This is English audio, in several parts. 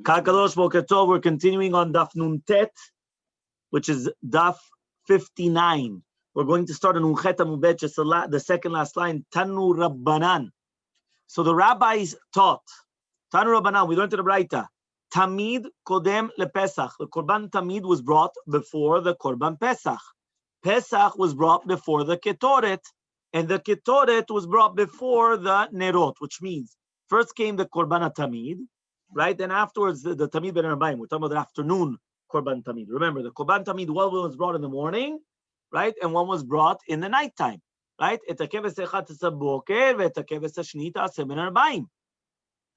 Kakadosh Boker Tov, we're continuing on Daf Nun Tet, which is Daf 59. We're going to start on Unchet Amubet, just the second last line, Tanu Rabbanan. So the rabbis taught, Tanu Rabbanan, we learned in the Braita, Tamid Kodem LePesach. The Korban Tamid was brought before the Korban Pesach. Pesach was brought before the Ketoret, and the Ketoret was brought before the Nerot, which means first came the Korban Tamid, right? Then afterwards, the Tamid Ben Arbaim. We're talking about the afternoon Korban Tamid. Remember, the Korban Tamid, one was brought in the morning, right? And one was brought in the nighttime, right?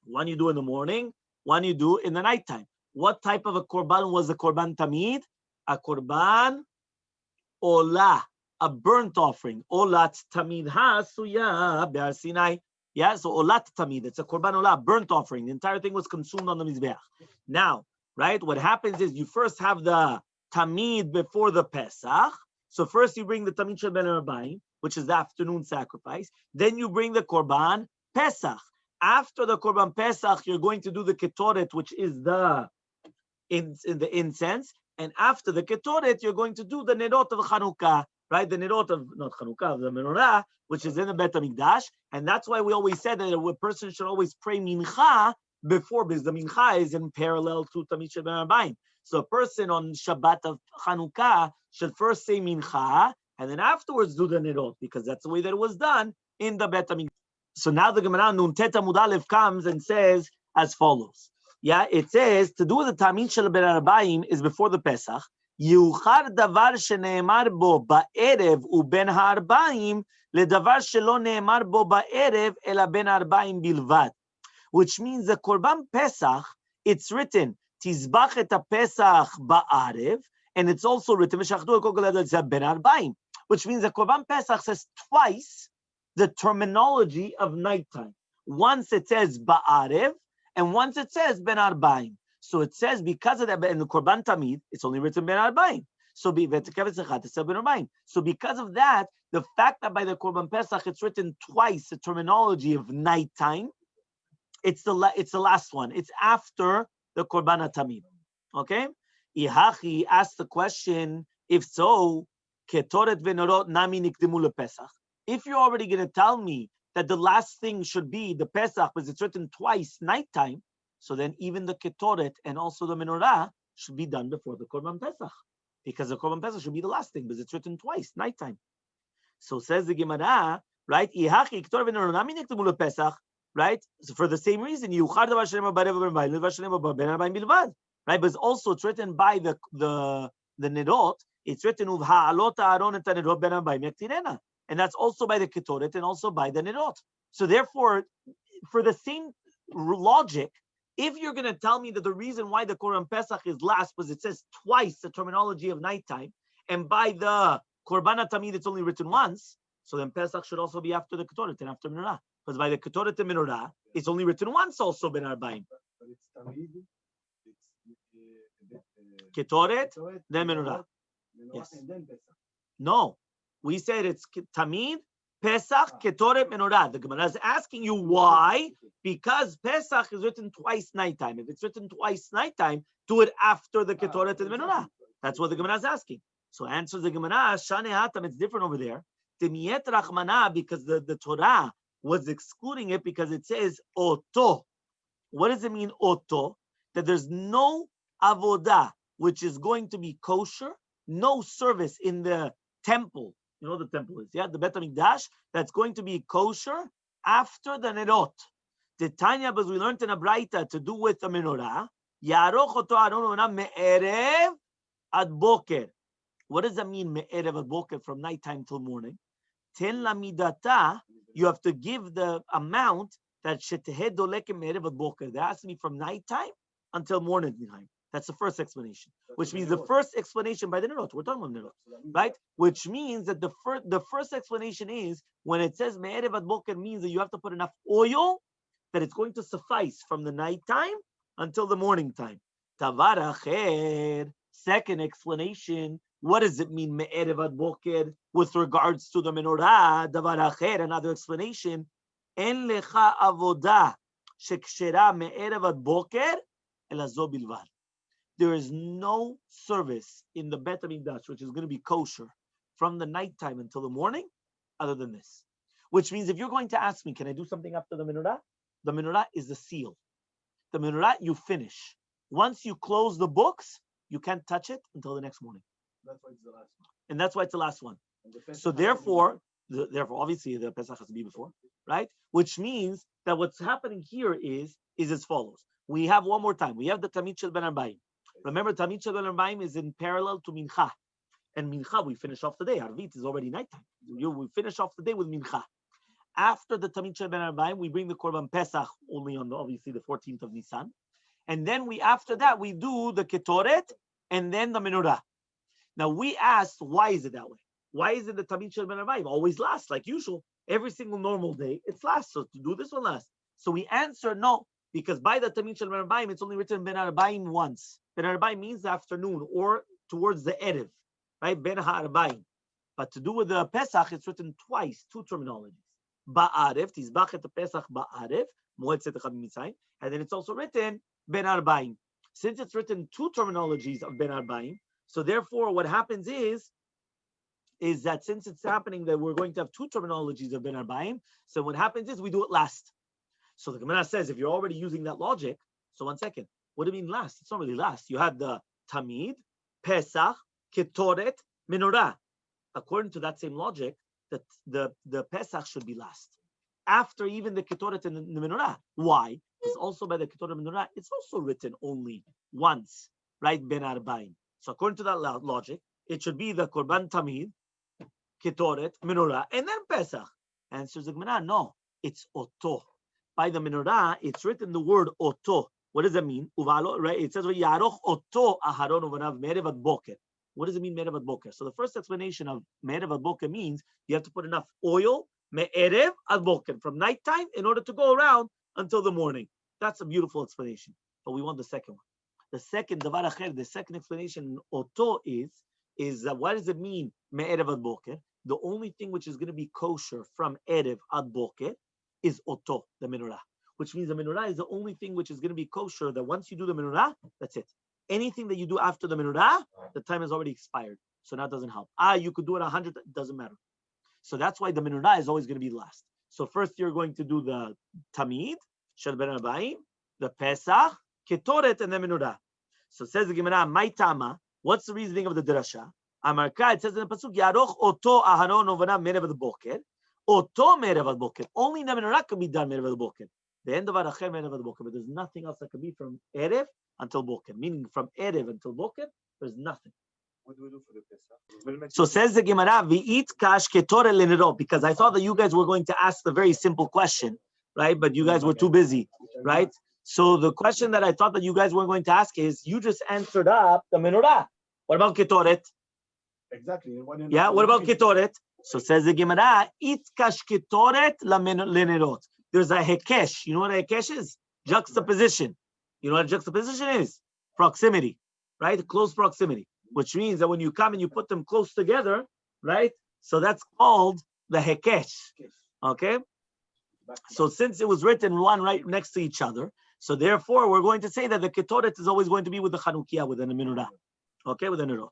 One you do in the morning, one you do in the nighttime. What type of a Korban was the Korban Tamid? A Korban Olah, a burnt offering. Olat Tamid Hasuya Be'ar Sinai. Yeah, so Olat Tamid, it's a Korban Olah, burnt offering. The entire thing was consumed on the Mizbeach. Now, right, what happens is you first have the Tamid before the Pesach. So first you bring the Tamid Shel Ben Arbaim, which is the afternoon sacrifice. Then you bring the Korban Pesach. After the Korban Pesach, you're going to do the Ketoret, which is the incense. And after the Ketoret, you're going to do the Nerot of Chanukah, right? The Nerot of, not Chanukah, the Menorah, which is in the Bet HaMikdash. And that's why we always said that a person should always pray Mincha before, because the Mincha is in parallel to Tamid Shel Ben Arbaim. So a person on Shabbat of Chanukah should first say Mincha, and then afterwards do the Nerot, because that's the way that it was done in the Bet HaMikdash. So now the Gemara Nun Tet Amud Aleph comes and says as follows. Yeah, it says to do the Tamid Shel Ben Arbaim is before the Pesach. Yuchar davar sheneemar bo ba'erev uben ha'arbaim ledavar shelo neemar bo ba'erev ela ben ha'arbaim bilvad. Which means the Korban Pesach, it's written Tizbach et Pesach ba'arev, and it's also written V'shachdu kol gadol ben ha'arbaim, which means the Korban Pesach says twice the terminology of nighttime. Once it says ba'arev, and once it says Ben Arbaim. So it says because of that, in the Korban Tamid, it's only written Ben Arbaim. So because of that, the fact that by the Korban Pesach it's written twice the terminology of nighttime, it's the last one. It's after the Korban Tamid. Okay? Ihachi asked the question, if so, Ketoret v'Nerot nami nikdemu lePesach. If you're already going to tell me that the last thing should be the Pesach, because it's written twice, nighttime, so then even the Ketoret and also the Menorah should be done before the Korban Pesach, because the Korban Pesach should be the last thing, because it's written twice, nighttime. So says the Gemara, right? Right? So for the same reason, right? But also it's written by the Nerot, it's written and that's also by the Ketoret and also by the Nerot. So therefore, for the same logic, if you're going to tell me that the reason why the Korban Pesach is last was it says twice the terminology of nighttime, and by the Korban Tamid it's only written once, so then Pesach should also be after the Ketoret and after Menorah. Because by the Ketoret and Menorah, it's only written once also Ben Arbaim. But it's Tamid, it's Ketoret, then Menorah. Yes. And then Pesach. No. We said it's Tamid, Pesach, Ketoret, Menorah. The Gemara is asking you why? Because Pesach is written twice nighttime. If it's written twice nighttime, do it after the Ketoret and Menorah. That's what the Gemara is asking. So answers the Gemara, Shane Hatam, it's different over there. Temiyet Rachmana, because the Torah was excluding it because it says Oto. What does it mean, Oto? That there's no avodah, which is going to be kosher, no service in the temple. You know what the temple is, yeah? The Bet HaMikdash, that's going to be kosher after the Nerot. The Tanya, because we learned in a Braita to do with the Menorah, Yaroch oto Aaron me'erev ad boker. What does that mean, me'erev ad boker, from nighttime till morning? Ten lamidata, you have to give the amount that shetehe dolekem me'erev ad boker. That has to be from nighttime until morning time. That's the first explanation, which means the first explanation by the Nerot. We're talking about Nerot, right? Which means that the first explanation is when it says me'erev ad boker means that you have to put enough oil that it's going to suffice from the nighttime until the morning time. Tavar acher, second explanation. What does it mean me'erev ad boker with regards to the menorah? Tavar acher, another explanation. En lecha avodah shekshera me'erev ad boker ela zo bilvad. There is no service in the Bet HaMikdash which is going to be kosher from the nighttime until the morning other than this. Which means if you're going to ask me, can I do something after the menorah? The menorah is the seal. The menorah, you finish. Once you close the books, you can't touch it until the next morning. That's why it's the last one. And that's why it's the last one. So therefore, obviously the Pesach has to be before, right? Which means that what's happening here is as follows. We have one more time. We have the Tamid Shel Ben Arbaim. Remember, Tamid Shel Ben Arbaim is in parallel to Mincha. And Mincha, we finish off the day. Arvit is already nighttime. We finish off the day with Mincha. After the Tamid Shel Ben Arbaim, we bring the Korban Pesach only on obviously the 14th of Nisan. And then after that, we do the Ketoret and then the Menorah. Now we asked, why is it that way? Why is it the Tamid Shel Ben Arbaim always last like usual? Every single normal day, it's last. So to do this one last. So we answer no, because by the Tamid Shel Ben Arbaim, it's only written Ben Arbaim once. Ben Arbaim means afternoon or towards the Erev, right? Ben HaArbaim. But to do with the Pesach, it's written twice, two terminologies. Ba'arev, Tizbachet Pesach Ba'arev, Moetzet Echad Mitzrayim, and then it's also written Ben Arbaim. Since it's written two terminologies of Ben Arbaim, so therefore what happens is that since it's happening that we're going to have two terminologies of Ben Arbaim, so what happens is we do it last. So the Gemara says, if you're already using that logic, so one second, what do you mean last? It's not really last. You have the Tamid, Pesach, Ketoret, Menorah. According to that same logic, that the Pesach should be last. After even the Ketoret and the Menorah. Why? Because also by the Ketoret and Menorah, it's also written only once, right? Ben Arbaim. So according to that logic, it should be the Korban Tamid, Ketoret, Menorah, and then Pesach. Answers the Gemara, no, it's Oto. By the Menorah, it's written the word Oto. What does that mean? Right? It says, Yaroch Oto Aharon Uvanav Merev Ad Boker. What does it mean, Me'erev ad boker? So the first explanation of Me'erev ad boker means you have to put enough oil, Me'erev ad boker, from nighttime in order to go around until the morning. That's a beautiful explanation. But we want the second one. The second, Davar Acher, the second explanation, Oto, is what does it mean, Me'erev ad boker? The only thing which is going to be kosher from Erev ad boker is Oto, the menorah. Which means the menorah is the only thing which is going to be kosher, that once you do the menorah, that's it. Anything that you do after the menorah, the time has already expired. So that doesn't help. You could do it 100, it doesn't matter. So that's why the menorah is always going to be last. So first you're going to do the Tamid, Shel Ben Arbaim, the Pesach, Ketoret, and the menorah. So says the Gemara, Mai Tama, what's the reasoning of the Drasha? Amarka, it says in the Pasuk, Yaroch Oto Aharon Ovana Merev ad Boker, Oto Merev ad Boker. Only the menorah can be done Merev ad Boker. The end of Aracher Merev ad Boker, but there's nothing else that can be from Erev until Boker, meaning from Erev until Boker, there's nothing. What do we do for the Pesach? So says the Gemara, V'it kash ketore lenero, because I thought that you guys were going to ask the very simple question, right? But you guys were too busy, right? So the question that I thought that you guys were going to ask is, you just answered up the menorah. What about ketoret? Exactly. Yeah, what about ketoret? So says the Gemara, it kash ketoret lenerot. There's a hekesh. You know what a hekesh is? Juxtaposition. You know what a juxtaposition is? Proximity, right? Close proximity, which means that when you come and you put them close together, right? So that's called the hekesh, okay? So since it was written one right next to each other, so therefore we're going to say that the ketoret is always going to be with the chanukiah, with the menorah, okay, with the nerot.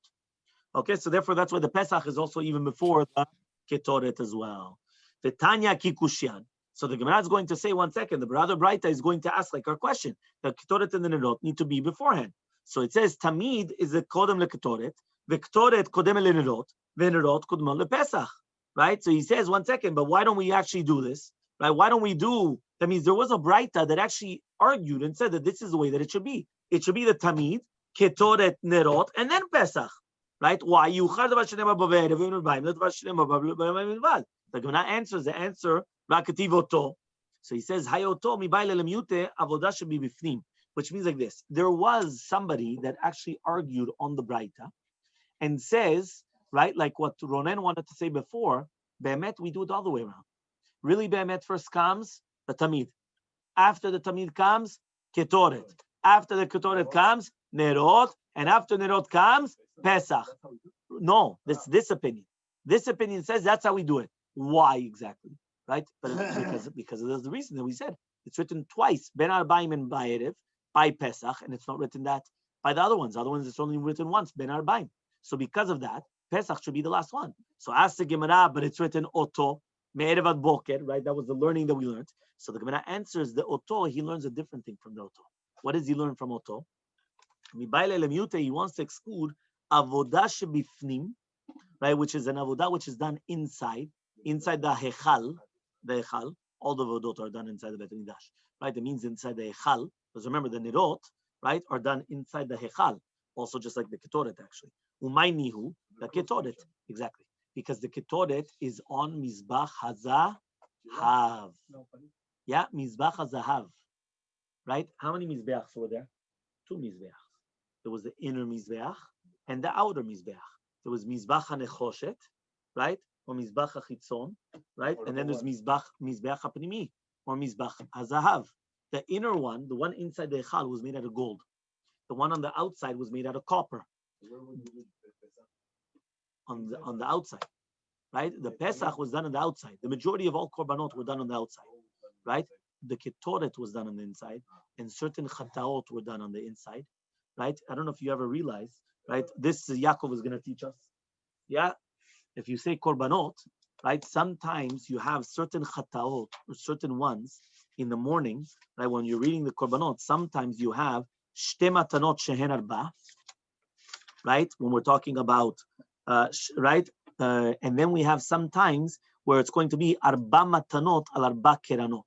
Okay, so therefore that's why the Pesach is also even before the ketoret as well. The Tanya Kikushian. So the Gemara is going to say, one second, the brother Braita is going to ask like our question, the ketoret and the nerot need to be beforehand. So it says, Tamid is the kodem leketoret, the ketoret kodem lenerot, the nerot kodem lepesach, right? So he says, one second, but why don't we actually do this, right? Why don't we do, that means there was a Braita that actually argued and said that this is the way that it should be. It should be the Tamid, ketoret, nerot, and then Pesach, right? Why? The Gemara answers the answer, so he says, which means like this. There was somebody that actually argued on the Braita and says, right, like what Ronen wanted to say before, Be'emet, we do it all the way around. Really, Be'emet first comes the Tamid. After the Tamid comes Ketoret. After the Ketoret comes Nerot. And after Nerot comes Pesach. No, this opinion. This opinion says that's how we do it. Why exactly? Right? But because there's the reason that we said it's written twice, Ben Arbaim and Ba'erev, by Pesach, and it's not written that by the other ones. The other ones it's only written once, Ben Arbaim. So because of that, Pesach should be the last one. So ask the Gemara, but it's written Oto, Me'erev ad Boker, right? That was the learning that we learned. So the Gemara answers the Oto, he learns a different thing from the Oto. What does he learn from Oto? He wants to exclude Avodah Shebifnim, right? Which is an Avodah which is done inside the Hechal, all the Vodot are done inside the Bet Mikdash, right? It means inside the Hechal, because remember the Nirot, right, are done inside the Hechal, also just like the Ketoret actually. Umaynihu, the Ketoret, exactly, because the Ketoret is on Mizbach Hazahav. Yeah, Mizbach Hazahav, right? How many Mizbeachs were there? 2 Mizbeachs. There was the inner Mizbeach and the outer Mizbeach. There was Mizbach HaNechoshet, right? Or Mizbach HaChitzon, right? And then there's Mizbeach HaPnimi, or Mizbach HaZahav. The inner one, the one inside the Echal, was made out of gold. The one on the outside was made out of copper. On the outside, right? The Pesach was done on the outside. The majority of all korbanot were done on the outside, right? The Ketoret was done on the inside, and certain chataot were done on the inside, right? I don't know if you ever realized, right? This Yaakov is going to teach us. Yeah, if you say korbanot, right? Sometimes you have certain chataot or certain ones in the morning, right? When you're reading the korbanot, sometimes you have shte matanot shehen arba, right? When we're talking about, right? And then we have sometimes where it's going to be arba matanot al arba keranot.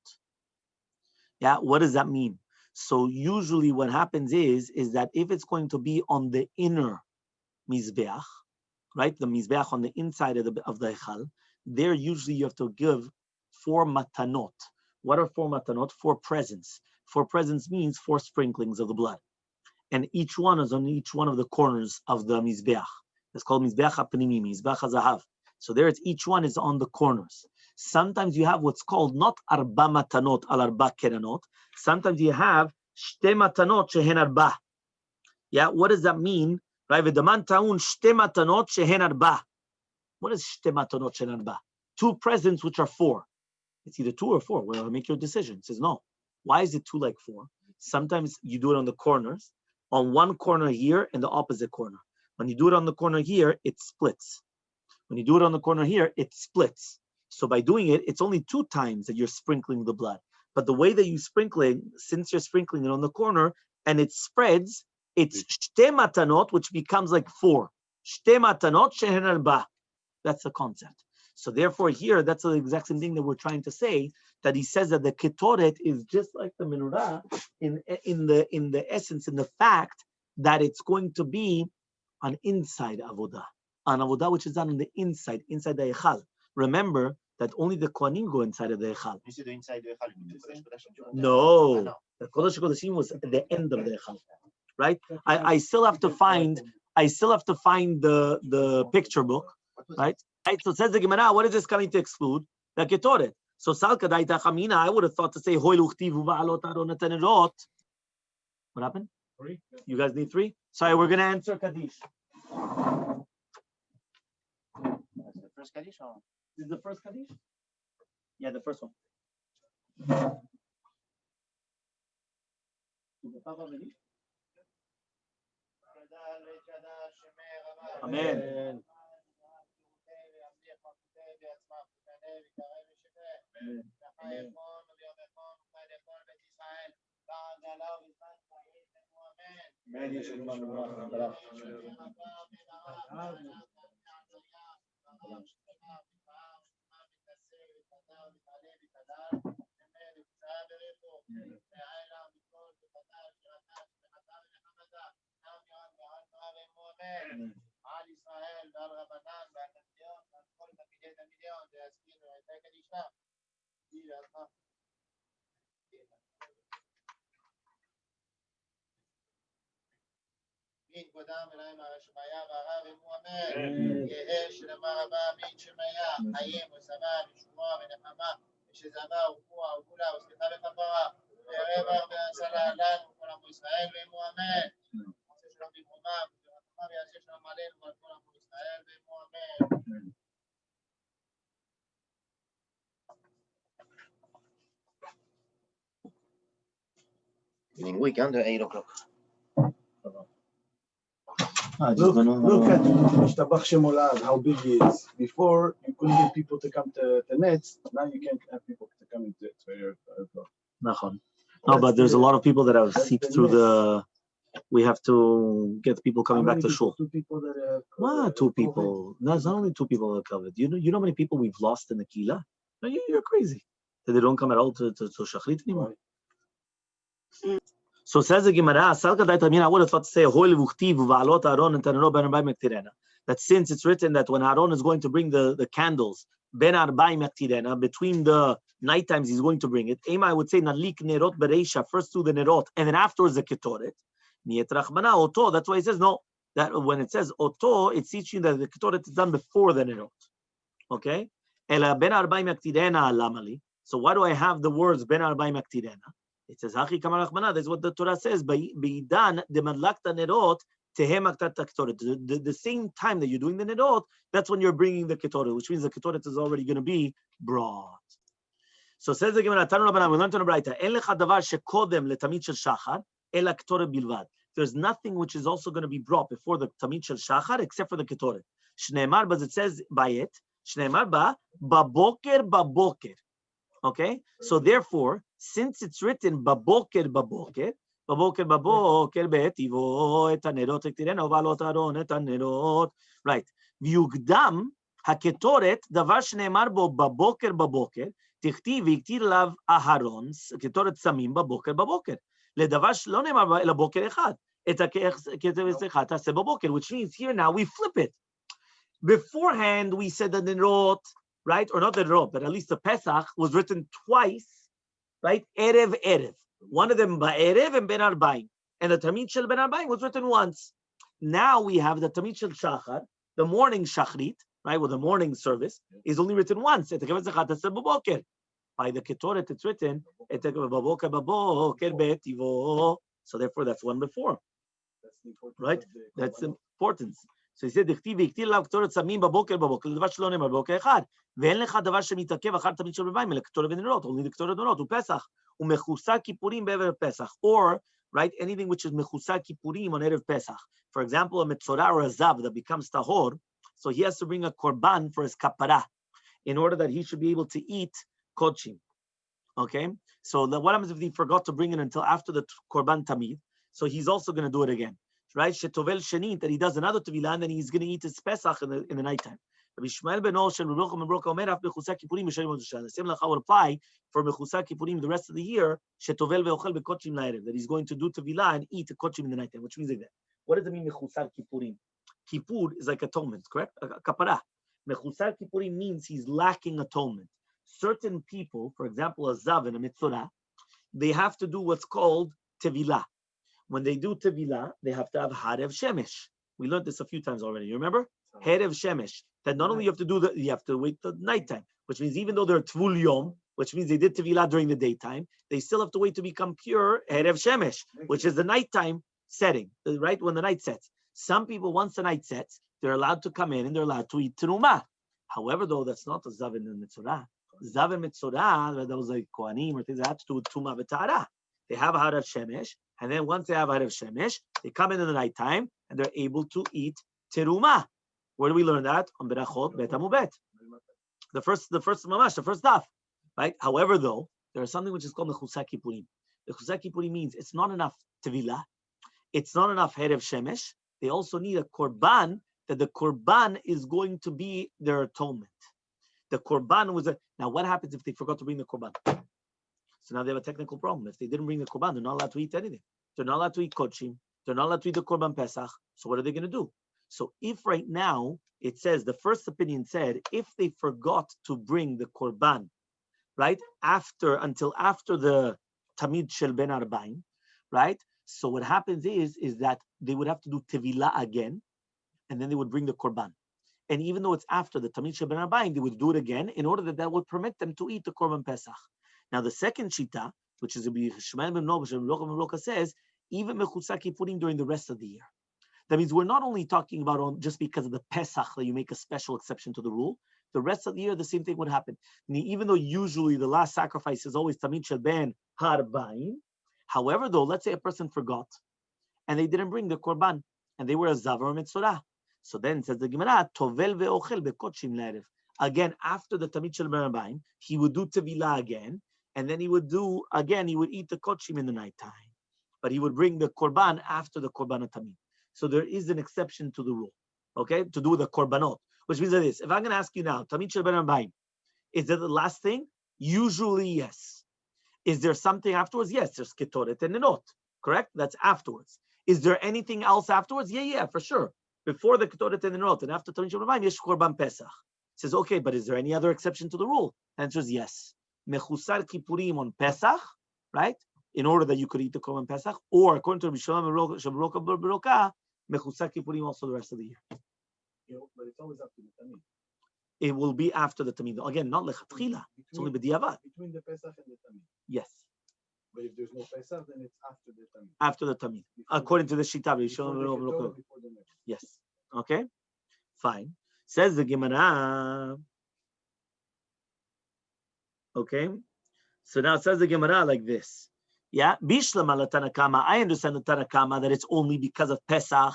Yeah, what does that mean? So usually what happens is that if it's going to be on the inner mizbeach, right, the mizbeach on the inside of the echal, there usually you have to give 4 matanot. What are 4 matanot? 4 presents. 4 presents means 4 sprinklings of the blood, and each one is on each one of the corners of the mizbeach. It's called mizbeach hapnimi, mizbeach hazahav. So there, it's each one is on the corners. Sometimes you have what's called not arba matanot al arba keranot. Sometimes you have shte matanot shehen arba. Yeah, what does that mean? Right? V'daman ta'un shte matanot shehen arba. What is shte matanot shehen arba? 2 presents which are 4. It's either 2 or 4. Well, make your decision. It says no. Why is it 2 like 4? Sometimes you do it on the corners, on one corner here and the opposite corner. When you do it on the corner here, it splits. When you do it on the corner here, it splits. So by doing it, it's only 2 times that you're sprinkling the blood. But the way that you sprinkle it, since you're sprinkling it on the corner and it spreads, it's shte matanot, which becomes like 4. Shte matanot shehen arba. That's the concept. So therefore here, that's the exact same thing that we're trying to say, that he says that the ketoret is just like the menorah in the essence, in the fact that it's going to be an inside avodah. An avodah which is done on the inside the echal. Remember that only the kohanim go inside of the echal. You see the inside the echal, you mean the Kodesh Kodashim? No, the Kodesh Kodashim was at the end of the echal, right? I still have to find the picture book, right? Right. So it says the Gemara, what is this coming to exclude? The ketoret. So salka daita chamina, I would have thought to say hoy luchtivu ba'alot aron atenerot. What happened? 3. You guys need 3? Sorry, we're gonna answer Kaddish. That's the first Kaddish or? This is the first Kaddish? Yeah, the first one. Amen. During weekend at 8 o'clock. Look at Ishtabach Shemolad, how big he is. Before, you couldn't get people to come to the nets. Now you can't have people to come into your block. No, but there's a lot of people that have seeped the through mess. the. We have to get people coming back to shul. 2 people that have. What 2 people? No, it's not only 2 people that covered. You know how many people we've lost in the Kila? No, you're crazy. That they don't come at all to Shachrit anymore. So says the Gemara, I would have thought to say, that since it's written that when Aaron is going to bring the candles, ben arba'im yaktirena, between the night times he's going to bring it, I would say, nalik nerot bereisha, first do the nerot, and then afterwards the ketoret. Niet rachmana oto, that's why he says, no, that when it says oto, it's teaching that the ketoret is done before the nerot. Okay? Ela ben arba'im yaktirena alamali. So why do I have the words ben arba'im yaktirena? It says, Hachi Kamal Achmana, that's what the Torah says, Beidan de Madlakta Nerot, Tehem Aktat Ketoret. The same time that you're doing the Nerot, that's when you're bringing the Ketoret, which means the Ketoret is already going to be brought. So says the Gemara, Tanu Rabbanan, we learned on the Braita, En lecha davar shekodem letamid shel shachar, ela Ketoret bilvad. There's nothing which is also going to be brought before the tamid shel shachar, except for the Ketoret. Shneimar, but it says by it, Shneimar ba, baboker. Okay, so therefore, since it's written baboker be'etivo et hanerot ektirena uvalot Aaron et hanerot, right? V'yugdam haketoret davar shneimar bo baboker tichtiv v'iktir lav Aharon ketoret samim baboker ledavar shlo neimar ela boker echad et haketoret echad taseh baboker, which means here now we flip it. Beforehand we said that the nerot, right? Or not the Nerot, but at least the Pesach was written twice, right? Erev. One of them Ba'erev and Ben Arbaim. And the Tamid Shel Ben Arbaim was written once. Now we have the Tamid Shel Shachar, the morning Shachrit, right? With the morning service, is only written once. By the Ketoret, it's written, so therefore that's one before. Right? That's the importance. So he said, "Dechtiv v'iktir lav ketoret samim baboker ledavar shelo ne'emar baboker echad, ve'en lecha davar shemitakev achar tamid shel b'mayim ele ketoret v'nerot, only the ketoret v'nerot u'Pesach u'mechusa kippurim be'erev Pesach, or right anything which is mechusa kippurim on erev Pesach. For example, a metzorah or a zav that becomes tahor, so he has to bring a korban for his kapara in order that he should be able to eat kodshim. Okay, so what happens if he forgot to bring it until after the korban tamid? So he's also going to do it again. Right, Shetovel Shenit, that he does another tevilah, and then he's going to eat his Pesach in the nighttime. The same lacha will apply for Mechusa Kippurim the rest of the year. Shetovel ve'ochel bekochim la'erev, that he's going to do tevilah and eat the kochim in the nighttime, which means like that. What does it mean Mechusa Kippurim? Kippur is like atonement, correct? Kapara. Mechusa Kippurim means he's lacking atonement. Certain people, for example, a zav and a metzorah, they have to do what's called tevilah. When they do tevilah, they have to have harev shemesh. We learned this a few times already. You remember? Harev shemesh. That not only you have to you have to wait till nighttime, which means even though they're tvul yom, which means they did tevilah during the daytime, they still have to wait to become pure harev shemesh, which is the nighttime setting, right when the night sets. Some people, once the night sets, they're allowed to come in and they're allowed to eat terumah. However, though, that's not a zav and metzorah. Zav and metzorah, that was like kohanim or things that have to do with tumah v'tahara. They have a harev shemesh. And then once they have harev shemesh, they come in the nighttime and they're able to eat terumah. Where do we learn that? On Berachot Bet Amubet. The first mamash, the first daf. Right? However, though, there is something which is called mechusa kippurim. Mechusa kippurim means it's not enough tevilah, it's not enough harev shemesh. They also need a korban, that the korban is going to be their atonement. The korban was now what happens if they forgot to bring the korban? So now they have a technical problem. If they didn't bring the korban, they're not allowed to eat anything. They're not allowed to eat kodshim. They're not allowed to eat the korban pesach. So what are they going to do? So if right now it says, the first opinion said, if they forgot to bring the korban, right, until after the tamid shel ben arbaim, right? So what happens is that they would have to do tevilah again, and then they would bring the korban. And even though it's after the tamid shel ben arbaim, they would do it again in order that would permit them to eat the korban pesach. Now the second shita, which is Shmuel ben Nobish and Rocha says, even mechusa kippurim during the rest of the year. That means we're not only talking about just because of the Pesach that you make a special exception to the rule. The rest of the year, the same thing would happen. Even though usually the last sacrifice is always tamid shel ben harbaim, However, though, let's say a person forgot and they didn't bring the korban and they were a zavar or mitzorah. So then says the Gemara, tovel ve'ochel bekodshim le'erev. Again, after the tamid shel berabayim, he would do tevilah again, and then he would eat the kodshim in the nighttime. But he would bring the korban after the korban tamid. So there is an exception to the rule, okay, to do with the korbanot, which means that this. If I'm going to ask you now, tamid shel berabayim, is that the last thing? Usually, yes. Is there something afterwards? Yes, there's ketoret and nenot, correct? That's afterwards. Is there anything else afterwards? Yeah, for sure. Before the ketoret and nenot and after tamid shel berabayim, yesh korban pesach. Says, okay, but is there any other exception to the rule? The answer is yes. Mechusar kippurim on Pesach, right? In order that you could eat the korban Pesach, or according to Rishonim Shabroka Beroka, mechusar kippurim also the rest of the year. Yeah, but it's always up to the tamid. It will be after the tamid. Again, not lechatchila. It's only b'diavad. Between the Pesach and the tamid. Yes. But if there's no Pesach, then it's after the tamid. After the tamid, according to the shita. Yes. Okay. Fine. Says the Gemara. Okay. So now it says the Gemara like this. Yeah. Bishlam ala Tanakama. I understand the Tanakama that it's only because of Pesach.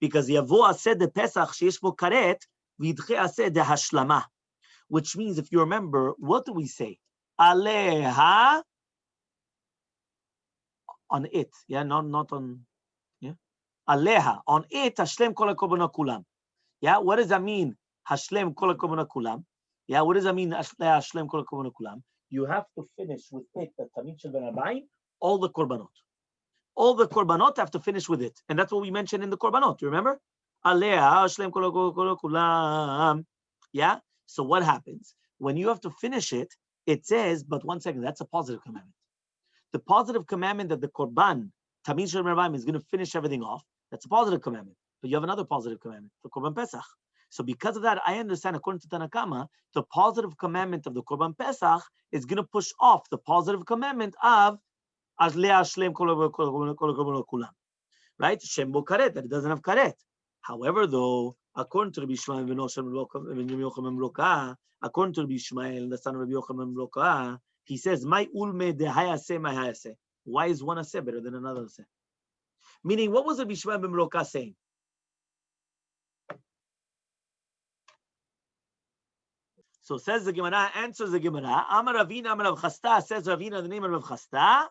Because Yavoah said the Pesach, sheyesh bo karet, v'yidche said the hashlama. Which means, if you remember, what do we say? Aleha on it. Yeah, not on. Yeah. Aleha on it. Hashlem kol hakorbanot kulam. Yeah, what does that mean? Hashlem kol hakorbanot kulam. Yeah, what does that mean? Hashlem kol hakorbanot kulam. You have to finish with it the tamid shel berabayim, all the korbanot. All the korbanot have to finish with it, and that's what we mentioned in the korbanot. You remember? Aleh hashlem kol hakorbanot kulam. Yeah. So what happens when you have to finish it? It says, but one second, that's a positive commandment. The positive commandment that the korban tamid shel berabayim is going to finish everything off. That's a positive commandment. But you have another positive commandment for Korban Pesach. So because of that, I understand, according to Tanakama, the positive commandment of the Korban Pesach is going to push off the positive commandment of Azlea Shlem Kulam. Right? Shem Bo Karet, that it doesn't have Karet. However, though, according to Rabbi Ishmael, according to Rabbi Ishmael, the son of Rabbi Yochanan, he says, "My ulme de hayase, my hayase." Why is one aseh better than another aseh? Meaning, what was Rabbi Ishmael ben Roka saying? So says the Gemara, answers the Gemara. Amar Ravina, Amar Rav Chasta, says Ravina, the name of Rav Chasta.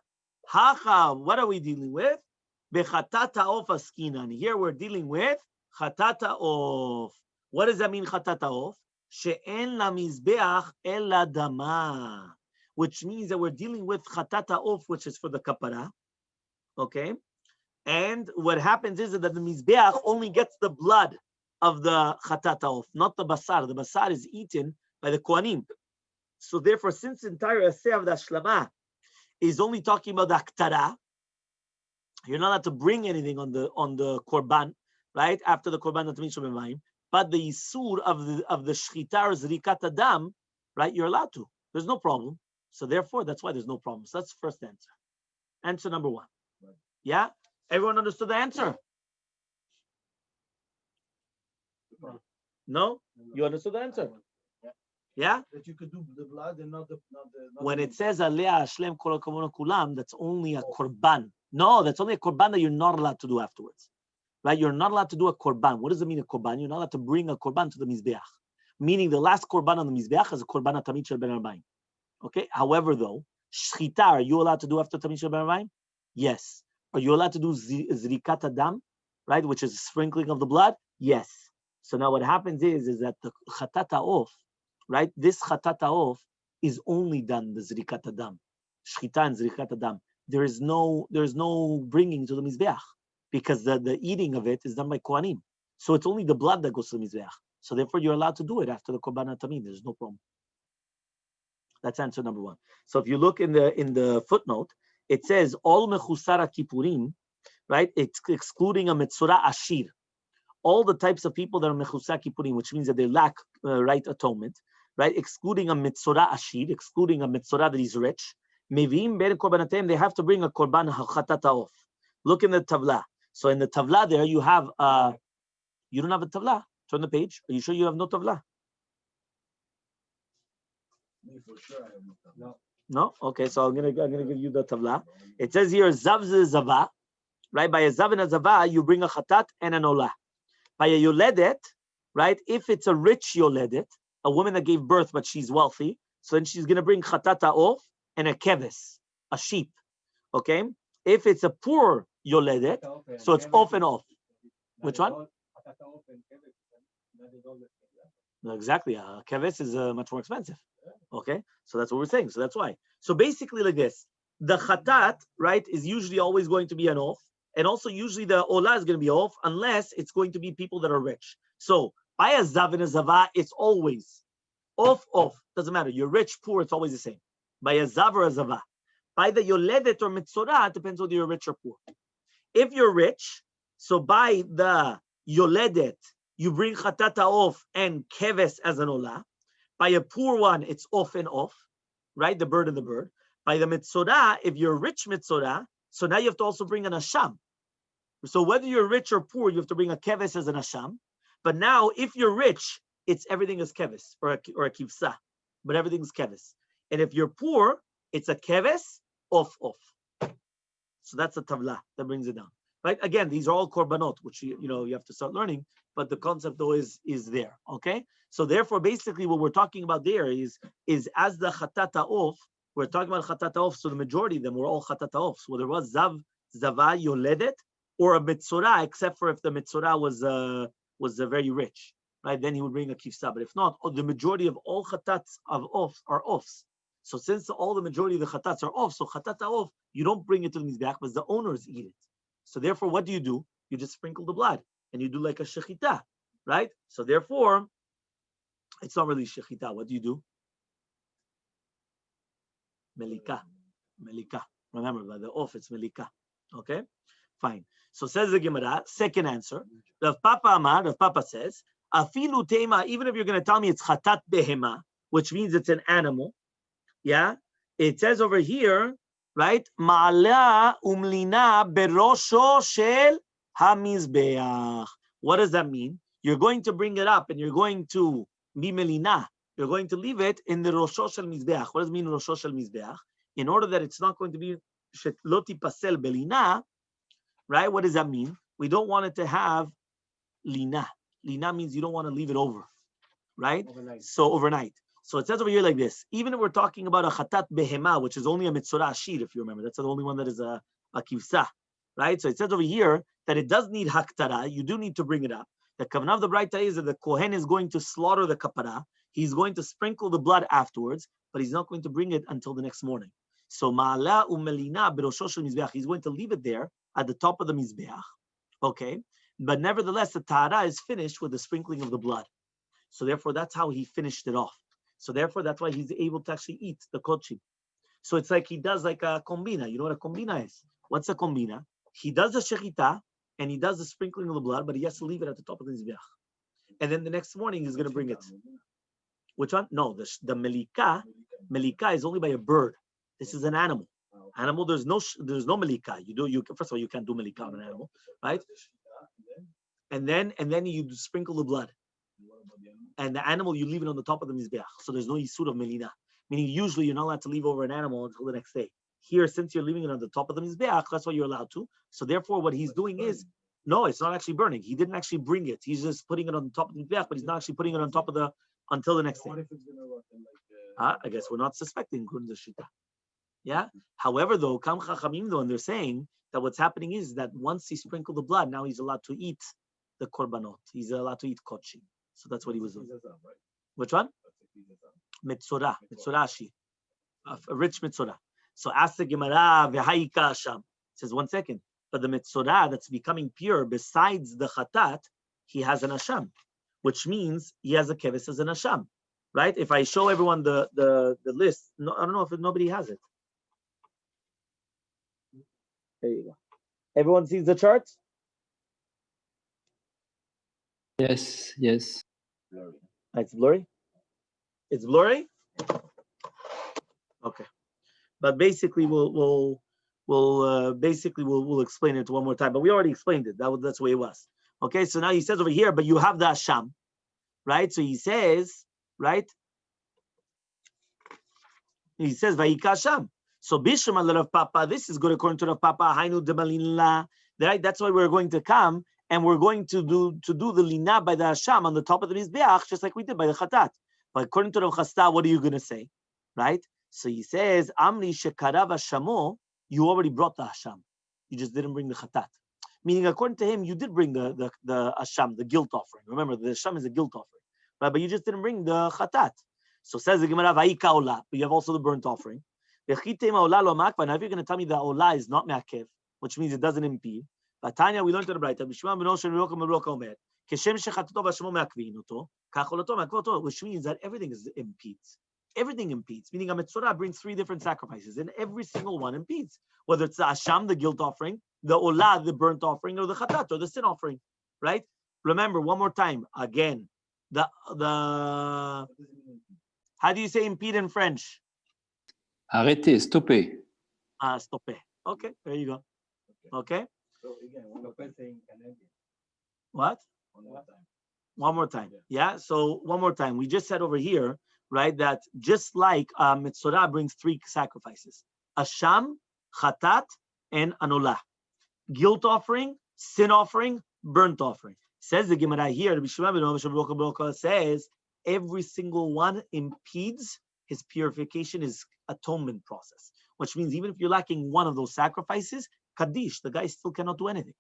Hacha, what are we dealing with? Bechatata of askinan. Here we're dealing with chatata of. What does that mean, chatata of? She'en la mizbeach ela dama. Which means that we're dealing with chatata of, which is for the kapara. Okay? And what happens is that the mizbeach only gets the blood of the chatata of, not the basar. The basar is eaten by the kohanim. So therefore, since the entire aseh of the ashlama is only talking about the aktara, you're not allowed to bring anything on the korban, right? After the korban tamid shel berabayim, but the isur of the shchita or zrikat adam, right? You're allowed to. There's no problem. So therefore, that's why there's no problem. So that's the first answer. Answer number one. Right. Yeah, everyone understood the answer. No, you understood the answer. Yeah? That you could do the blood and not the when it says Aliyah Hashlem Kol HaKavon Kulam, that's only a korban. No, that's only a korban that you're not allowed to do afterwards. Right? You're not allowed to do a korban. What does it mean, a korban? You're not allowed to bring a korban to the Mizbeach. Meaning the last korban on the Mizbeach is a korban tamid shel berabayim. Okay? However, though, shchita, are you allowed to do after tamid shel berabayim? Yes. Are you allowed to do zrikat adam? Right? Which is sprinkling of the blood? Yes. So now what happens is that the chatata of, right? This chatata of is only done the zrikat adam, shchita and zrikat adam. There is no bringing to the mizbeach because the eating of it is done by kohanim. So it's only the blood that goes to the mizbeach. So therefore, you're allowed to do it after the korban tamid. There's no problem. That's answer number one. So if you look in the footnote, it says all mechusara kippurim, right? It's excluding a metzora ashir. All the types of people that are mechusar kippurim, which means that they lack right atonement, right? Excluding a metzora ashir, excluding a metzora that is rich. Mevim ber korbanatem, they have to bring a korban chatata off. Look in the tavla. So in the tavla there, you have you don't have a tavla. Turn the page. Are you sure you have no tavla? Me for sure I have no tavla. No. No? Okay, so I'm gonna give you the tavla. It says here zav zava, right? By a zav and a zava, you bring a chatat and an olah. By a yoledet, right? If it's a rich yoledet, a woman that gave birth but she's wealthy, so then she's gonna bring chatata off and a keves, a sheep. Okay. If it's a poor yoledet, so it's off and off. Which one? No, exactly. Keves is much more expensive. Okay, so that's what we're saying. So that's why. So basically, like this, the chatat, right, is usually always going to be an off, and also usually the olah is going to be off, unless it's going to be people that are rich. So by a zav and a zava, it's always off, off. Doesn't matter. You're rich, poor, it's always the same. By a zav or a zava. By the yoledet or mitzorah, it depends whether you're rich or poor. If you're rich, so by the yoledet, you bring chatata off and keves as an olah. By a poor one, it's off and off, right? The bird and the bird. By the mitzorah, if you're rich mitzorah, so now you have to also bring an asham. So whether you're rich or poor, you have to bring a keves as an asham. But now, if you're rich, it's everything is keves or a kivsa, but everything's keves. And if you're poor, it's a keves off. So that's a tavla that brings it down. Right? Again, these are all korbanot, which you have to start learning, but the concept though is there. Okay? So therefore, basically what we're talking about there is as the chatata off, we're talking about chatata off, so the majority of them were all chatata off. So there was zav, zava, yoledet, or a mitzorah, except for if the mitzorah was very rich. Right? Then he would bring a kifsa. But if not, the majority of all chatats of offs are offs. So since all the majority of the chatats are off, so chatata off, you don't bring it to the mizbeach, but the owners eat it. So therefore, what do? You just sprinkle the blood, and you do like a shechita, right? So therefore, it's not really shechita. What do? Melika. Remember, by the off, it's melika. Okay? Fine. So says the Gemara, second answer. Rav Papa says, afilu tema, even if you're going to tell me it's chatat behema, which means it's an animal, yeah? It says over here, right? Ma'ala umlina berosho shel hamizbeach. What does that mean? You're going to bring it up and you're going to be melina. You're going to leave it in the rosho shel mizbeach. What does it mean rosho shel mizbeach? In order that it's not going to be shetloti pasel belina, right? What does that mean? We don't want it to have lina. Lina means you don't want to leave it over, right? Overnight. So overnight. So it says over here like this. Even if we're talking about a chatat behema, which is only a mitzorah ashir, if you remember, that's the only one that is a kivsa, right? So it says over here that it does need haktara. You do need to bring it up. The kavanah of the Braita is that the kohen is going to slaughter the kapara. He's going to sprinkle the blood afterwards, but he's not going to bring it until the next morning. So ma'ala umelina berosho shel mizbeach. He's going to leave it there at the top of the mizbeach. Okay, but nevertheless, the tahara is finished with the sprinkling of the blood. So therefore, that's how he finished it off. So therefore, that's why he's able to actually eat the kochim. So it's like he does like a kombina. You know what a kombina is? What's a kombina? He does the shechita and he does the sprinkling of the blood, but he has to leave it at the top of the mizbeach. And then the next morning he's going to bring it. Which one? No, the melika. Melika is only by a bird. This is an animal. Animal, there's no melika. First of all, you can't do melika on an animal, right? And then you sprinkle the blood. And the animal, you leave it on the top of the mizbeach. So there's no yisur of melina. Meaning usually you're not allowed to leave over an animal until the next day. Here, since you're leaving it on the top of the mizbeach, that's why you're allowed to. So therefore, what he's doing is, no, it's not actually burning. He didn't actually bring it. He's just putting it on the top of the mizbeach, but he's not actually putting it on top of until the next day. I guess we're not suspecting Gun Shita. Yeah. However, though, Kam Chachamim, though, and they're saying that what's happening is that once he sprinkled the blood, now he's allowed to eat the korbanot. He's allowed to eat kochim. So that's what he was doing. Which one? Mitzorah. Mitzorashi. A rich mitzorah. So ask the Gemara, v'haika asham. Says, 1 second. But the mitzorah that's becoming pure, besides the chatat, he has an asham, which means he has a keves as an asham. Right? If I show everyone the list, no, I don't know if nobody has it. There you go. Everyone sees the chart? Yes. It's blurry? It's blurry? Okay. But basically we'll explain it one more time. But we already explained it. That's the way it was. Okay, so now he says over here, but you have the Asham, right? So he says, right? He says, Vayika Sham. So Bishma Rav Papa, this is good according to Rav Papa, Hainu Demalin La. Right? That's why we're going to come and we're going to do the lina by the Hasham on the top of the Mizbeach, just like we did by the Chatat. But according to Rav Chasta, what are you going to say? Right? So he says, Amri Shekarav Hashamo, you already brought the Hasham. You just didn't bring the Chatat. Meaning, according to him, you did bring the Hasham, the guilt offering. Remember, the Hasham is a guilt offering. Right? But you just didn't bring the Chatat. So says the Gemara, Vayika Ola, but you have also the burnt offering. Now, if you're going to tell me that Ola is not Me'akev, which means it doesn't impede. But Tanya, we learned in the Braita, which means that everything impedes. Everything impedes. Meaning a Metzorah brings 3 different sacrifices, and every single one impedes. Whether it's the Asham, the guilt offering, the Olah, the burnt offering, or the Chatat, or the sin offering. Right? Remember, one more time, again, the how do you say impede in French? Arrêtez, stoppez. Stoppé. Okay, there you go. Okay. So again, What? One more time. Yeah. So one more time. We just said over here, right, that just like Metzorah brings 3 sacrifices: Asham, Chatat, and Anolah. Guilt offering, sin offering, burnt offering. Says the Gemara here, says every single one impedes his purification, his atonement process. Which means even if you're lacking one of those sacrifices, Kaddish, the guy still cannot do anything.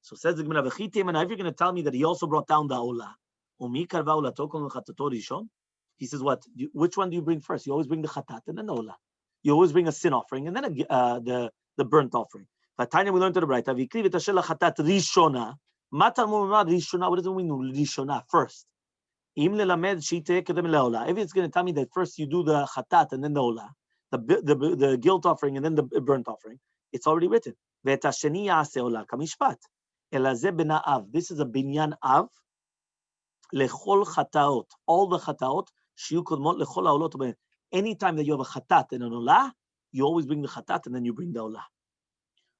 So says the Gemara, if you're going to tell me that he also brought down the Olah, he says, what? Which one do you bring first? You always bring the Chatat and then the Olah. You always bring a sin offering and then the burnt offering. Tanya, we learned to the Braita, Rishona. What does it mean, Rishona? First. If it's going to tell me that first you do the Chatat and then the Olah, the guilt offering and then the burnt offering, it's already written. This is a binyan av lechol chataot. All the chataot shiu kodmot lechol haolot. Anytime that you have a chatat and an olah, you always bring the chatat and then you bring the olah.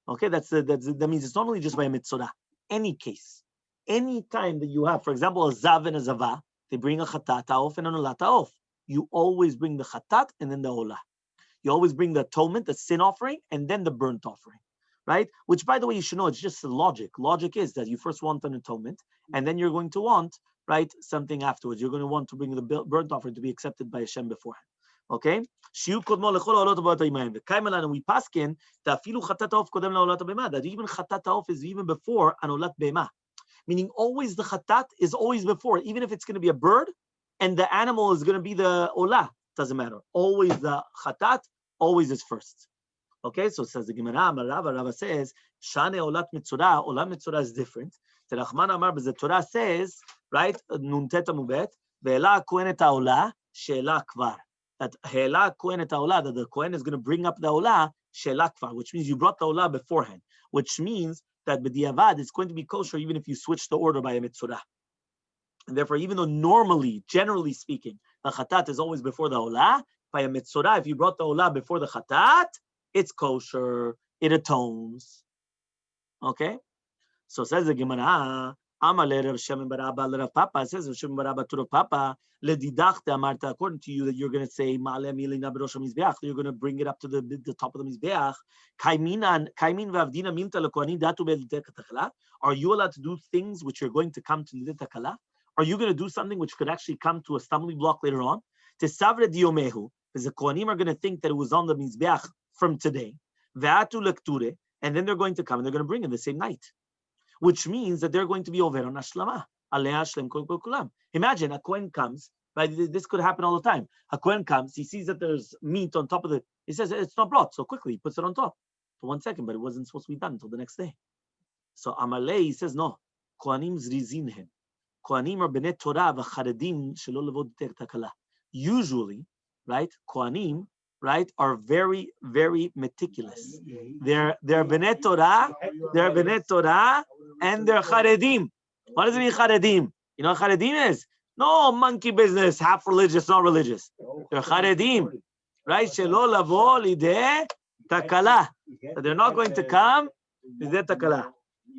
Okay, that means it's not only just by a mitzvah. Any case, any time that you have, for example, a zav and a zava, they bring a chatat ta'of and an olah ta'of. You always bring the chatat and then the olah. You always bring the atonement, the sin offering, and then the burnt offering, right? Which, by the way, you should know, it's just the logic. Logic is that you first want an atonement, and then you're going to want, right, something afterwards. You're going to want to bring the burnt offering to be accepted by Hashem beforehand. Okay? And we paskin that even chatat ta'of is even before anolat be'ema. Meaning always the chatat is always before, even if it's going to be a bird, and the animal is going to be the olah. Doesn't matter. Always the chatat, always is first. Okay, so it says the Gemara, Rava says, Shane olat mitzorah is different. The Rahman Amar, but the Torah says, right, Nuntet Amubet, Ve'ela kohen et ha'olah, she'ela kvar. That He'ela kohen et ha'olah, that the kohen is going to bring up the olah, she'ela kvar, which means you brought the olah beforehand, which means that b'diavad it's going to be kosher even if you switch the order by a mitzorah. And therefore, even though normally, generally speaking, the chatat is always before the olah, by a mitzorah, if you brought the olah before the chatat, it's kosher, it atones. Okay? So says the Gemara, Amale Rav Shimon bar Abba Rav Papa, says Rav Shimon bar Abba to Rav Papa, Ledidachte Amarta, according to you, that you're going to say, Ma'ale milina b'rosh mizbeach, you're going to bring it up to the top of the mizbeach. Kaimin v'avdina minta lekohanim datu be'lidet takala. Are you allowed to do things which are going to come to lidet takala? Are you going to do something which could actually come to a stumbling block later on? Tesavre diomehu, because the kohanim are going to think that it was on the mizbeach from today. Ve'atu lekture, and then they're going to come and they're going to bring it the same night. Which means that they're going to be over on Ashlama. Imagine a Kohen comes, right? This could happen all the time. A Kohen comes, he sees that there's meat on top of it. He says, it's not brought. So quickly, he puts it on top for 1 second, but it wasn't supposed to be done until the next day. So Amalei, he says, no. Kohanim zrizinhem. Kohanim are b'nei Torah v'charedim shelo levod takala. Usually, right, Kohanim, right, are very, very meticulous. They're b'nei Torah, and they're charedim. What does it mean, charedim? You know what charedim is? No monkey business, half religious, not religious. They're charedim, right? Shelo lavo lideh takala. They're not going to come lideh takala.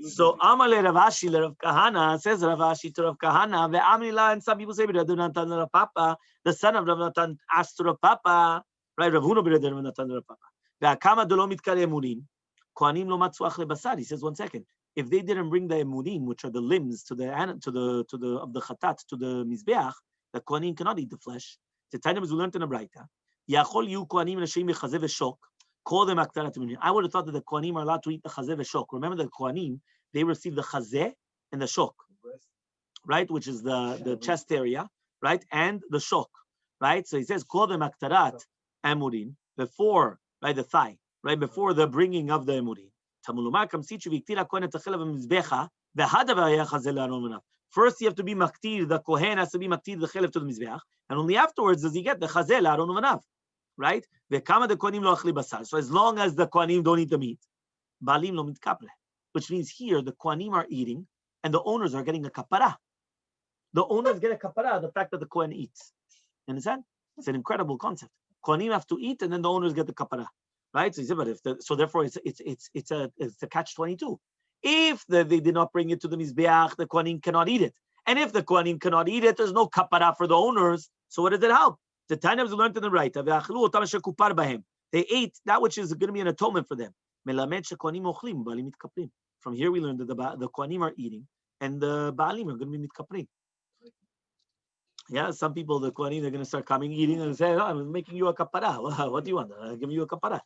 So Amale Rav Ashi Rav Kahana, says Rav Ashi to Rav Kahana, ve'amrila, and some people say Rav Natan Rav Papa, the son of Rav Natan asked to Rav Papa, Right? Rav Huna b'Reder v'Natan Rav Papa. Ve'akama delo mitkale emurim. Kohanim lo matzu achle basar. He says, 1 second. If they didn't bring the emurim, which are the limbs of the chatat to the mizbeach, the kohanim cannot eat the flesh. The time is we learned in a brayta. Yachol yu kohanim l'shem b'chazeh v'shok. Call them aktarat emurim. I would have thought that the kohanim are allowed to eat the chazeh v'shok. Remember the kohanim, they receive the chazeh and the shok, right? Which is the chest area, right? And the shok, right? So he says, call them aktarat emurim before, right, the thigh, right, before the bringing of the emurim. First, you have to be maktir, the kohen has to be maktir the chelev to the mizbeach, and only afterwards does he get the chazeh la'aron uvanav, right? So as long as the kohanim don't eat the meat, balim lo mitkaple, which means here the kohanim are eating and the owners are getting a kapara. The owners get a kapara, the fact that the kohen eats. You understand? It's an incredible concept. Kohanim have to eat and then the owners get the kapara. Right, so he said, but so therefore it's a catch-22. If they did not bring it to the mizbeach, the kohanim cannot eat it, and if the kohanim cannot eat it, there's no kapara for the owners. So what does it help? The times we learned in the right, they ate that which is going to be an atonement for them. From here we learned that the kohanim are eating, and the baalim are going to be mitkaprim. Yeah, some people, the kohanim, they're going to start coming eating and say, "Oh, I'm making you a kapara. Well, what do you want? I'm giving you a kapara."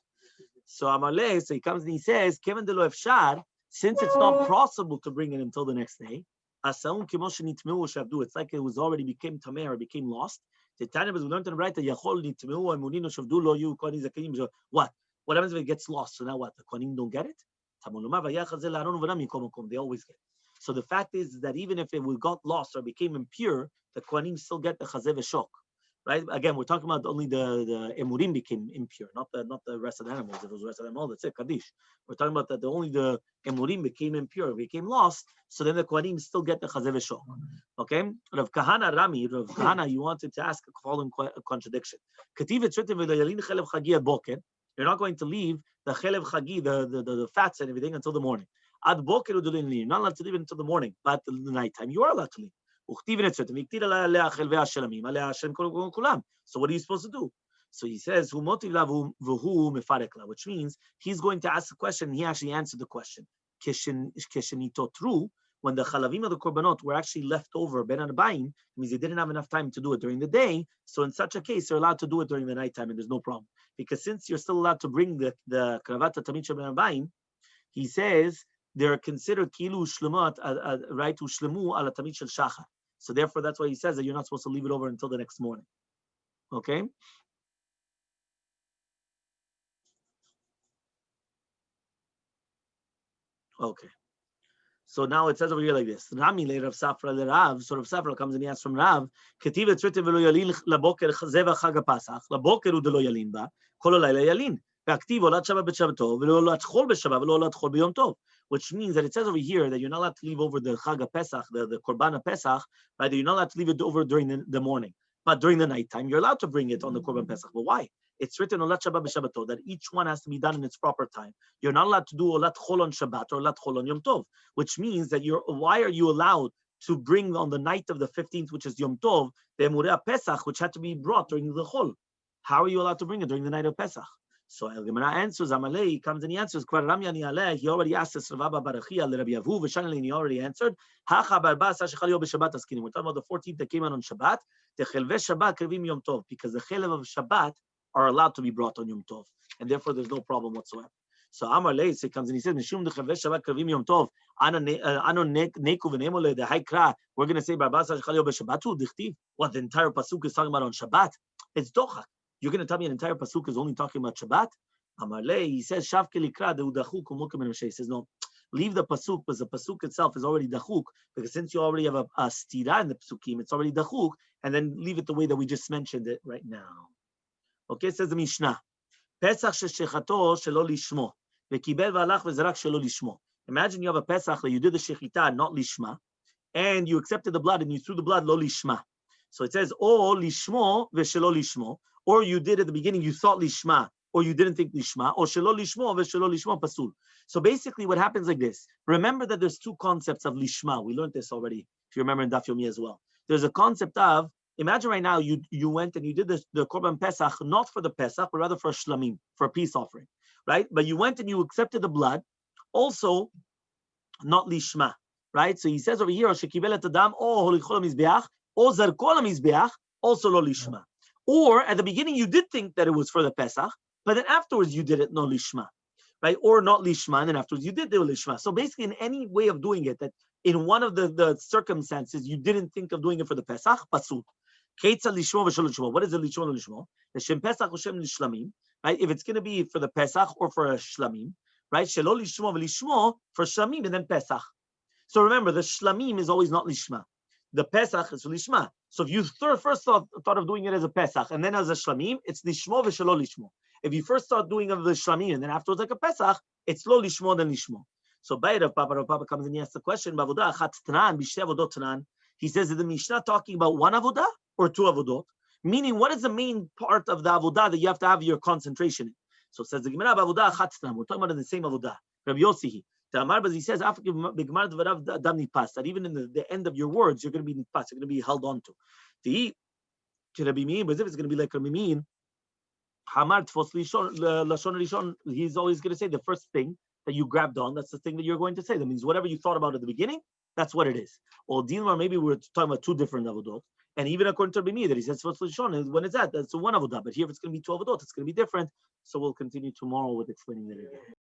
So Amalei, so he comes and he says, "Kevin de lo efshar, since it's not possible to bring it until the next day, asaun kimosh nitmeu shavdu. It's like it was already became tameh or became lost. The time we learned in the right that yachol nitmeu emunino shavdu lo yu kohanim zakanim. What? What happens if it gets lost? So now what? The kohanim don't get it. They always get it. So the fact is that even if it got lost or became impure, the kohanim still get the chazeh v'shok, right? Again, we're talking about only the emurim became impure, not the rest of the animals. If it was the rest of them all, that's it, kaddish. We're talking about that only the emurim became impure, became lost. So then the kohanim still get the chazeh v'shok. Okay, Rav Kahana, you wanted to ask a following contradiction. You're not going to leave the chelev chagi, the fats and everything until the morning. Ad boker you're not allowed to leave it until the morning, but the nighttime you are allowed to leave. So what are you supposed to do? So he says, which means he's going to ask the question, and he actually answered the question. When the chalavim of the korbanot were actually left over, ben abayim, means they didn't have enough time to do it during the day. So in such a case, they're allowed to do it during the nighttime, and there's no problem. Because since you're still allowed to bring the kravat tamid shel ben abayim, he says they're considered kilu shlemat, right, ushlemu ala tamid shel shachar. So therefore, that's why he says that you're not supposed to leave it over until the next morning. Okay? Okay. So now it says over here like this. Rami le Rav Safra le Rav. So Rav Safra comes and he asks from Rav, Ketiv etzrite v'lo yalin laboker zeva chag ha'pasach, laboker u delo yalin ba, kol halayla yalin. Ve'aktiv olat Shabbat b'Shabbato, v'lo olat chol b'Shabbat, v'lo olat chol b'Yom Tov. Which means that it says over here that you're not allowed to leave over the Chag Pesach, the Korban Pesach, right? You're not allowed to leave it over during the morning. But during the nighttime, you're allowed to bring it on the Korban Pesach. But why? It's written Olat Shabbat b'Shabbato that each one has to be done in its proper time. You're not allowed to do Olat Chol on Shabbat or Olat Chol on Yom Tov, which means that why are you allowed to bring on the night of the 15th, which is Yom Tov, the Emurei Pesach, which had to be brought during the Chol? How are you allowed to bring it during the night of Pesach? So El Gemara answers, Amalei comes and he answers, he already asked this Rabba Barachia, Rabbi Yavu, Veshanelin, he already answered. We're talking about the 14th that came out on Shabbat, the Chelve Shabbat Krivim Yom Tov, because the Chelev of Shabbat are allowed to be brought on Yom Tov, and therefore there's no problem whatsoever. So Amalei comes and he says, Mishum the Chelve Shabbat Krivim Yom Tov, Ano Neku V'Nemole, the Haikra, we're going to say, Barbasa Shechal Yom B'Shabbatu, Dichtiv, what the entire Pasuk is talking about on Shabbat? It's Dochak. You're going to tell me an entire pasuk is only talking about Shabbat? Amarle, he says, Shavke likra deudachuk umukim and He says, no, leave the pasuk, because the pasuk itself is already dachuk, because since you already have a stira in the pasukim, it's already dachuk, and then leave it the way that we just mentioned it right now. Okay, says the Mishnah. Pesach shechechato shelo lishmo, v'kibel v'alach v'zerak shelo lishmo. Imagine you have a Pesach that you did the shechita, not lishma, and you accepted the blood and you threw the blood lo lishma. So it says, o lishmo v'shelo lishmo, or you did at the beginning, you thought lishma, or you didn't think lishma, or shelo lishmo v'shelo lishmo pasul. So basically what happens like this. Remember that there's two concepts of lishma. We learned this already, if you remember in Daf Yomi as well. There's a concept of Imagine right now you went and you did the Korban Pesach not for the Pesach, but rather for a shlamim, for a peace offering, right? But you went and you accepted the blood, also not lishma, right? So he says over here, shekibel et adam o holichol mizbeach o zarkol mizbeach, also lo lishma. Or at the beginning you did think that it was for the Pesach, but then afterwards you did it no lishma, right? Or not lishma, and then afterwards you did the lishma. So basically, in any way of doing it, that in one of the circumstances you didn't think of doing it for the Pesach, pasul. What is the lishmo lishmo? The shem Pesach or shem lishlamim, right? If it's going to be for the Pesach or for a shlamim, right? Shelo lishmo v'lishmo for shlamim and then Pesach. So remember, the shlamim is always not lishma. The Pesach is for lishma. So if you first thought of doing it as a Pesach and then as a shlamim, it's lishmo v'shelo lishmo. If you first start doing of the shlamim and then afterwards like a Pesach, it's lo lishmo then lishmo. So Rav Papa comes and he asks the question, he says, is the Mishnah talking about one avodah or two avodot? Meaning, what is the main part of the avodah that you have to have your concentration in? So it says the Gemara, we're talking about in the same avodah. Rabbi Yossi, he says, that even in the end of your words, you're going to be nipas, you're going to be held on to. But if it's going to be like Rabbi Mean, he's always going to say the first thing that you grabbed on, that's the thing that you're going to say. That means whatever you thought about at the beginning, that's what it is. Or Dilma, maybe we're talking about two different avodot. And even according to Rabbi that he says when it's that's one avodah. But here, if it's going to be 12 avodot, it's going to be different. So we'll continue tomorrow with explaining that again.